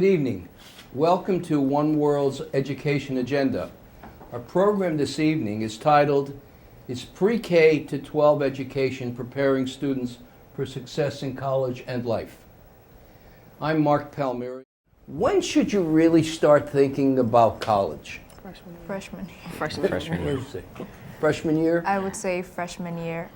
Good evening. Welcome to One World's Education Agenda. Our program this evening is titled, "Is Pre-K to 12 Education Preparing Students for Success in College and Life?" I'm Marc Palmieri. When should you really start thinking about college? Freshman What is it? Freshman year? I would say freshman year.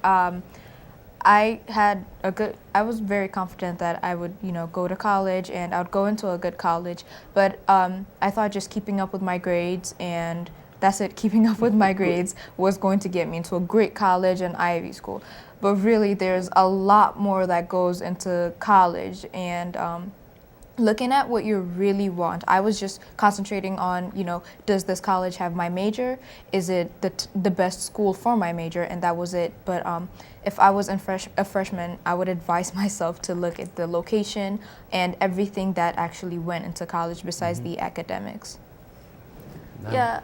I was very confident that I would, go to college and I would go into a good college. But I thought just keeping up with my grades and that's it, keeping up with my grades was going to get me into a great college and Ivy school. But really, there's a lot more that goes into college and looking at what you really want. I was just concentrating on, does this college have my major? Is it the best school for my major? And that was it. But if I was a freshman, I would advise myself to look at the location and everything that actually went into college besides the academics. Yeah,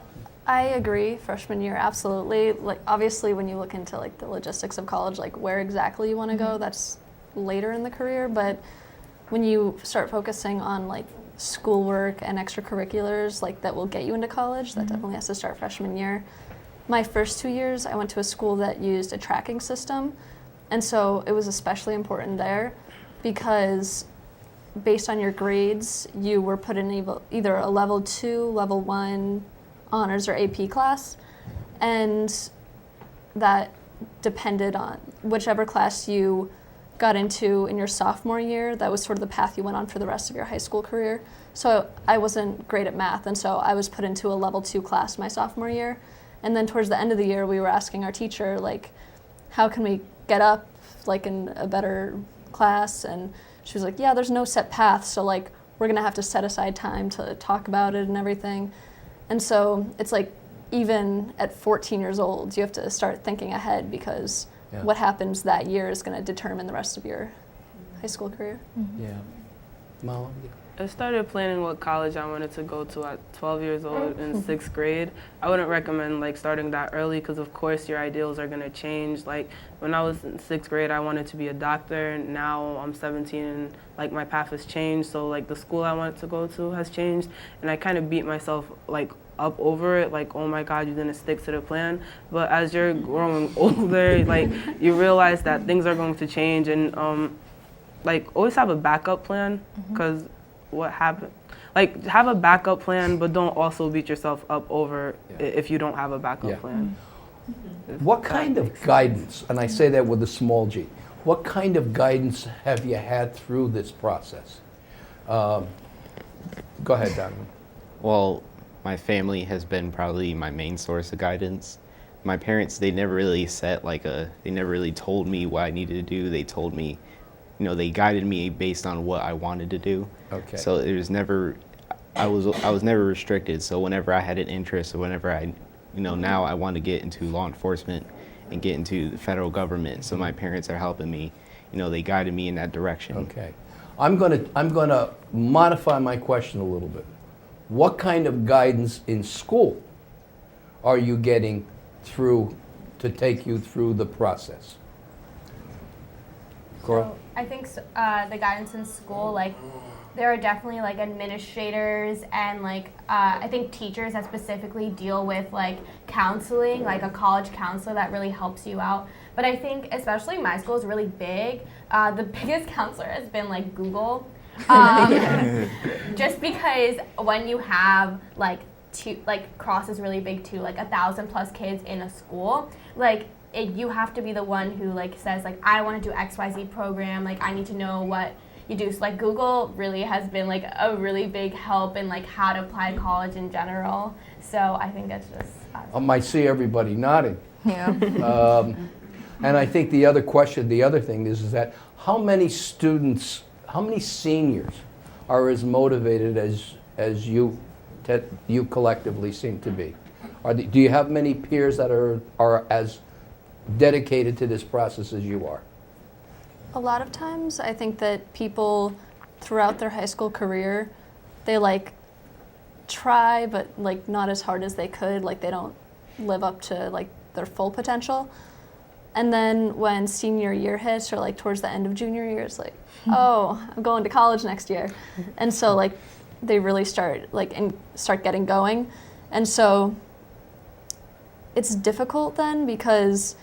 I agree. Freshman year, absolutely. Like, obviously, when you look into like the logistics of college, like where exactly you want to go, that's later in the career. But when you start focusing on like schoolwork and extracurriculars like that will get you into college, that definitely has to start freshman year. My first 2 years, I went to a school that used a tracking system, and so it was especially important there because based on your grades, you were put in either a level 2, level 1 honors or AP class, and that depended on whichever class you got into in your sophomore year. That was sort of the path you went on for the rest of your high school career. So I wasn't great at math, and so I was put into a level 2 class my sophomore year. And then towards the end of the year, we were asking our teacher, like, how can we get up, like, in a better class? And she was like, yeah, there's no set path, so, like, we're going to have to set aside time to talk about it and everything. And so it's like, even at 14 years old, you have to start thinking ahead because what happens that year is going to determine the rest of your high school career. Yeah. Mom? I started planning what college I wanted to go to at 12 years old in 6th grade. I wouldn't recommend like starting that early because of course your ideals are going to change. Like when I was in 6th grade, I wanted to be a doctor. Now I'm 17 and like my path has changed. So like the school I wanted to go to has changed, and I kind of beat myself like up over it, like, oh my God, you didn't stick to the plan. But as you're growing older, like you realize that things are going to change, and like always have a backup plan because what happened, like have a backup plan, but don't also beat yourself up over if you don't have a backup plan. What kind of guidance, and I say that with a small g, what kind of guidance have you had through this process? Go ahead, Donovan. Well, my family has been probably my main source of guidance. My parents, they never really they never really told me what I needed to do. They told me, they guided me based on what I wanted to do. Okay. So it was never, I was never restricted. So whenever I had an interest or whenever now I want to get into law enforcement and get into the federal government. So my parents are helping me, they guided me in that direction. Okay. I'm gonna modify my question a little bit. What kind of guidance in school are you getting to take you through the process? Cora? So I think the guidance in school, like, there are definitely like administrators and like I think teachers that specifically deal with like counseling, like a college counselor that really helps you out. But I think especially my school is really big. The biggest counselor has been like Google. Just because when you have Cross is really big too, like 1,000+ kids in a school, like you have to be the one who like says like I want to do XYZ program, like I need to know what you do. So like Google really has been like a really big help in like how to apply to college in general. So I think that's just I see everybody nodding. Yeah. And I think the other thing is that how many seniors are as motivated as you collectively seem to be? Do you have many peers that are as dedicated to this process as you are? A lot of times I think that people throughout their high school career, they like try but like not as hard as they could, like they don't live up to like their full potential. And then when senior year hits or like towards the end of junior year, it's like, oh, I'm going to college next year. And so like they really start getting going. And so it's difficult then because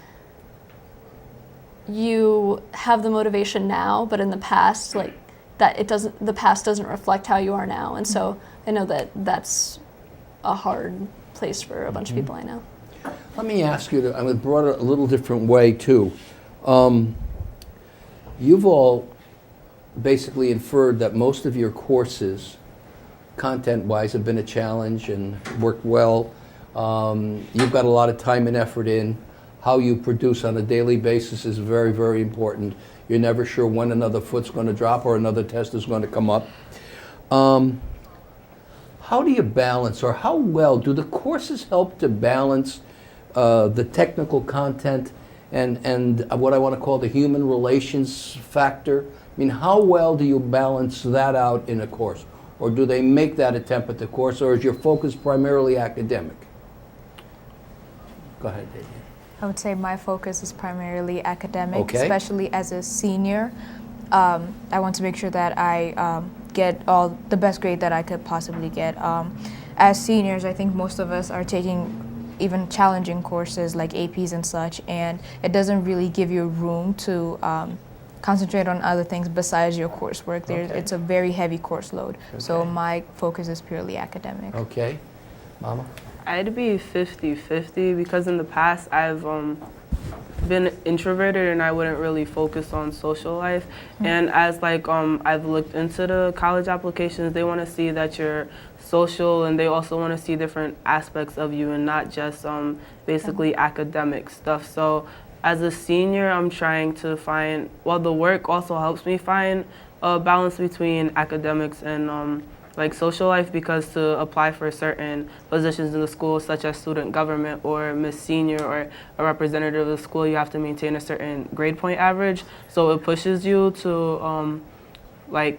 you have the motivation now, but in the past, like the past doesn't reflect how you are now. And so I know that that's a hard place for a bunch of people I know. Let me ask you, I'm going to broaden it a little different way too. You've all basically inferred that most of your courses, content-wise, have been a challenge and worked well. You've got a lot of time and effort in. How you produce on a daily basis is very, very important. You're never sure when another foot's going to drop or another test is going to come up. How do you balance, or how well do the courses help to balance the technical content and what I want to call the human relations factor? I mean, how well do you balance that out in a course? Or do they make that attempt at the course, or is your focus primarily academic? Go ahead, David. I would say my focus is primarily academic, Okay. especially as a senior. I want to make sure that I get the best grade that I could possibly get. As seniors, I think most of us are taking even challenging courses like APs and such, and it doesn't really give you room to concentrate on other things besides your coursework. Okay. It's a very heavy course load. So Okay. my focus is purely academic. Okay. Mama? I'd be 50-50 because in the past I've been introverted and I wouldn't really focus on social life. And as I've looked into the college applications, they want to see that you're social, and they also want to see different aspects of you and not just basically academic stuff. So as a senior, I'm trying to find, the work also helps me find a balance between academics and social life, because to apply for certain positions in the school, such as student government or Miss Senior or a representative of the school, you have to maintain a certain grade point average. So it pushes you to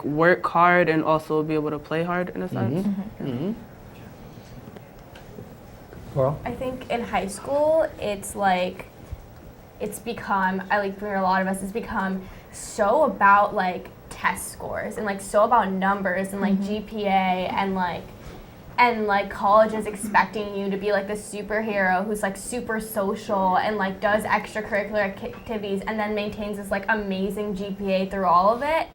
work hard and also be able to play hard in a sense. Carl? I think in high school, it's become, for a lot of us, it's become so about test scores and so about numbers and GPA and colleges expecting you to be the superhero who's super social and does extracurricular activities and then maintains this amazing GPA through all of it.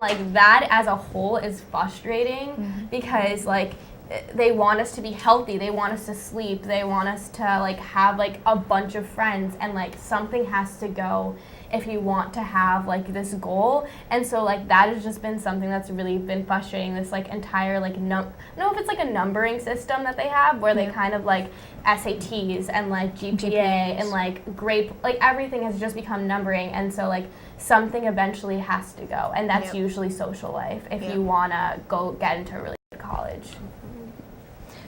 And that as a whole is frustrating because they want us to be healthy, they want us to sleep, they want us to have a bunch of friends, and something has to go if you want to have this goal. And so that has just been something that's really been frustrating, this entire I don't know if it's a numbering system that they have where they kind of SATs and GPA and grade, everything has just become numbering. And so something eventually has to go, and that's usually social life if you want to go get into a really good college.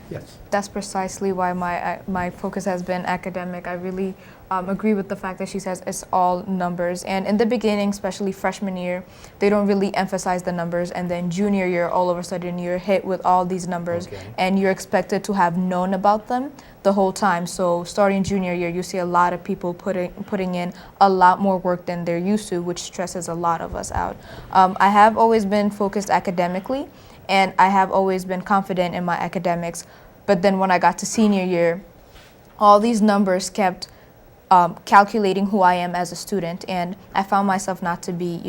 Yes. That's precisely why my focus has been academic. I really agree with the fact that she says it's all numbers. And in the beginning, especially freshman year, they don't really emphasize the numbers. And then junior year, all of a sudden, you're hit with all these numbers. Okay. And you're expected to have known about them the whole time. So starting junior year, you see a lot of people putting in a lot more work than they're used to, which stresses a lot of us out. I have always been focused academically, and I have always been confident in my academics. But then when I got to senior year, all these numbers kept calculating who I am as a student, and I found myself not to be,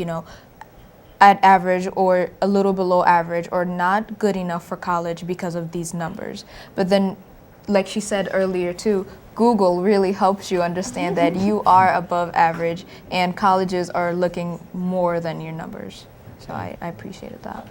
at average or a little below average or not good enough for college because of these numbers. But then, like she said earlier too, Google really helps you understand that you are above average, and colleges are looking more than your numbers. So I appreciated that.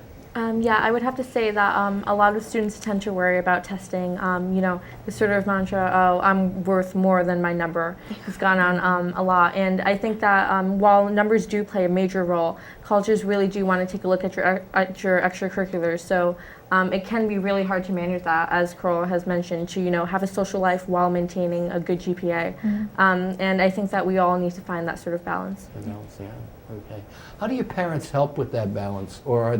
Yeah, I would have to say that a lot of students tend to worry about testing. The sort of mantra, oh, I'm worth more than my number, has gone on a lot. And I think that while numbers do play a major role, colleges really do want to take a look at your extracurriculars. So it can be really hard to manage that, as Coral has mentioned, to have a social life while maintaining a good GPA. And I think that we all need to find that sort of balance. Yeah. Okay. How do your parents help with that balance, or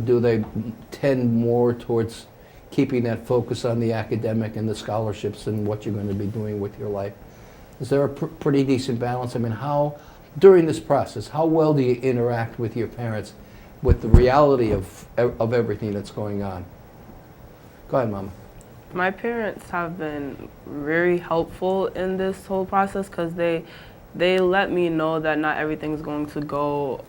do they tend more towards keeping that focus on the academic and the scholarships and what you're going to be doing with your life? Is there a pretty decent balance? I mean, during this process, how well do you interact with your parents, with the reality of everything that's going on. Go ahead, Mama. My parents have been very helpful in this whole process because they let me know that not everything's going to go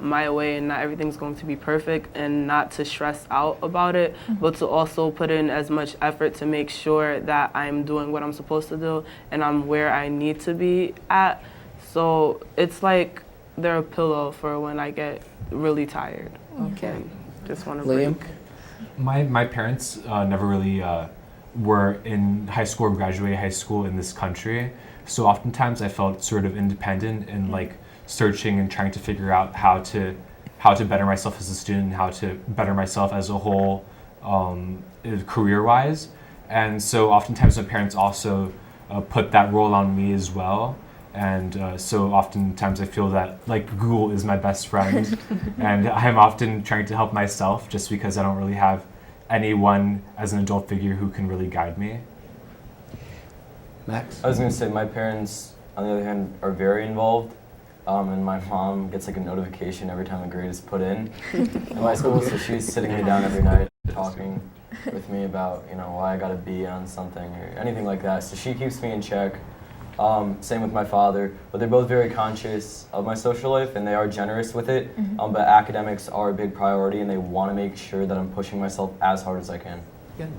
my way and not everything's going to be perfect, and not to stress out about it, but to also put in as much effort to make sure that I'm doing what I'm supposed to do and I'm where I need to be at. So it's like they're a pillow for when I get really tired. Okay. Just want to Liam? break. My parents never really were in high school or graduated high school in this country. So oftentimes I felt sort of independent and like searching and trying to figure out how to better myself as a student, how to better myself as a whole career-wise. And so oftentimes my parents also put that role on me as well. And so oftentimes I feel that like Google is my best friend and I'm often trying to help myself just because I don't really have anyone as an adult figure who can really guide me. Max? I was going to say my parents, on the other hand, are very involved, and my mom gets like a notification every time a grade is put in my school, so she's sitting me down every night talking with me about, you know, why I got a B on something or anything like that, so she keeps me in check. Same with my father, but they're both very conscious of my social life and they are generous with it, but academics are a big priority and they want to make sure that I'm pushing myself as hard as I can. Good.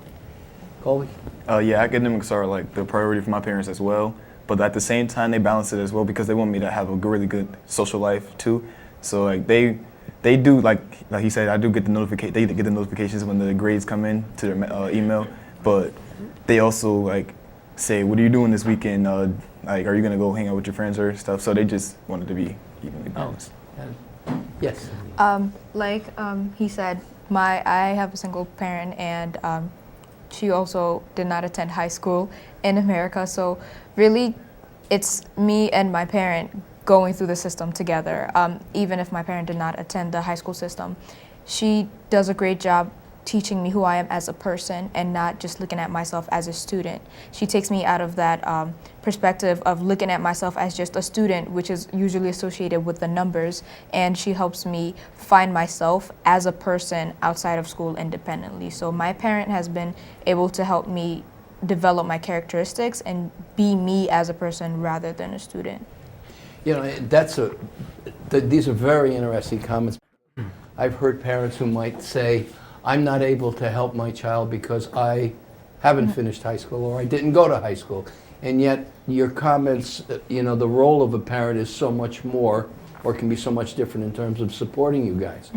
Colby? Yeah, academics are like the priority for my parents as well, but at the same time they balance it as well because they want me to have a really good social life too. So like they do like he said, I do get the they get the notifications when the grades come in to their email, but they also like say, what are you doing this weekend? Like, are you gonna go hang out with your friends or stuff? So they just wanted to be evenly balanced. Yes. He said, I have a single parent, and she also did not attend high school in America. So really, it's me and my parent going through the system together. Even if my parent did not attend the high school system, she does a great job teaching me who I am as a person and not just looking at myself as a student. She takes me out of that perspective of looking at myself as just a student, which is usually associated with the numbers, and she helps me find myself as a person outside of school independently. So my parent has been able to help me develop my characteristics and be me as a person rather than a student. You know, these are very interesting comments. I've heard parents who might say, I'm not able to help my child because I haven't finished high school or I didn't go to high school. And yet your comments, you know, the role of a parent is so much more or can be so much different in terms of supporting you guys.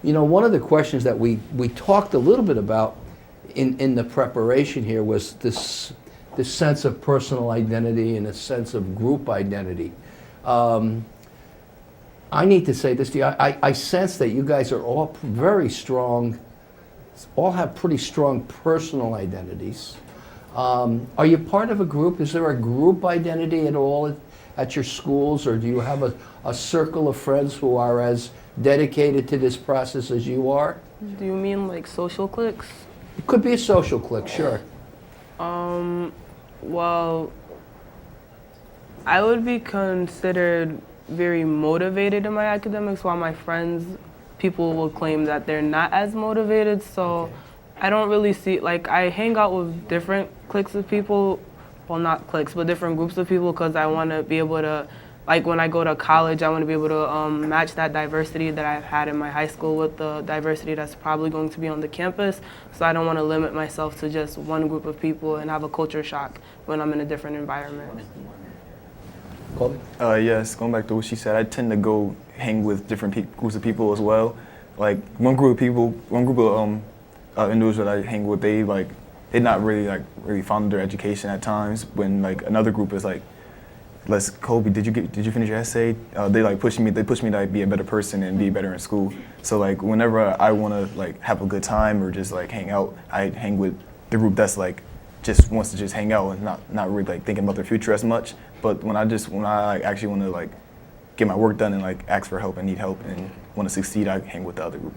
You know, one of the questions that we talked a little bit about in the preparation here was this sense of personal identity and a sense of group identity. I need to say this to you. I sense that you guys are all very strong, all have pretty strong personal identities. Are you part of a group? Is there a group identity at all at your schools, or do you have a circle of friends who are as dedicated to this process as you are? Do you mean like social cliques? It could be a social clique, sure. Well, I would be considered very motivated in my academics, while my friends, people will claim that they're not as motivated. So I don't really see, like, I hang out with different cliques of people, well, not cliques, but different groups of people, because I want to be able to, like, when I go to college, I want to be able to match that diversity that I've had in my high school with the diversity that's probably going to be on the campus. So I don't want to limit myself to just one group of people and have a culture shock when I'm in a different environment. Colby? Yes, going back to what she said, I tend to go hang with different groups of people as well. Like one group of individuals that I hang with, they're not really fond of their education at times. When like another group is like, Colby, did you finish your essay? They push me to be a better person and be better in school. So like whenever I want to like have a good time or just like hang out, I hang with the group that's like just wants to just hang out and not really like thinking about their future as much. But when I actually want to like get my work done and like ask for help and need help and want to succeed, I hang with the other group.